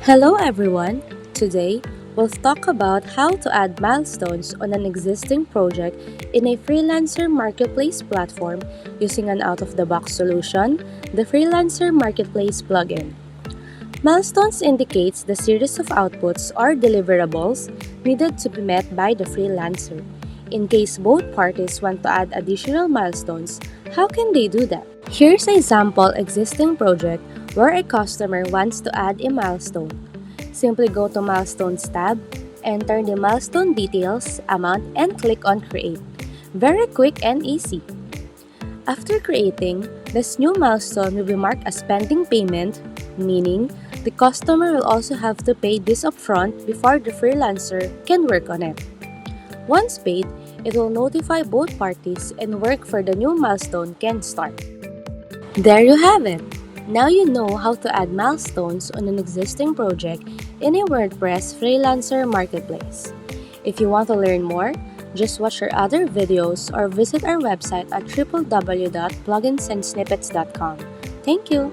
Hello everyone! Today, we'll talk about how to add milestones on an existing project in a Freelancer Marketplace platform using an out-of-the-box solution, the Freelancer Marketplace Plugin. Milestones indicates the series of outputs or deliverables needed to be met by the freelancer. In case both parties want to add additional milestones, how can they do that? Here's a sample existing project where a customer wants to add a milestone. Simply go to Milestones tab, enter the milestone details, amount, and click on Create. Very quick and easy. After creating, this new milestone will be marked as pending payment, meaning the customer will also have to pay this upfront before the freelancer can work on it. Once paid, it will notify both parties and work for the new milestone can start. There you have it! Now you know how to add milestones on an existing project in a WordPress Freelancer Marketplace. If you want to learn more, just watch our other videos or visit our website at www.pluginsandsnippets.com. Thank you!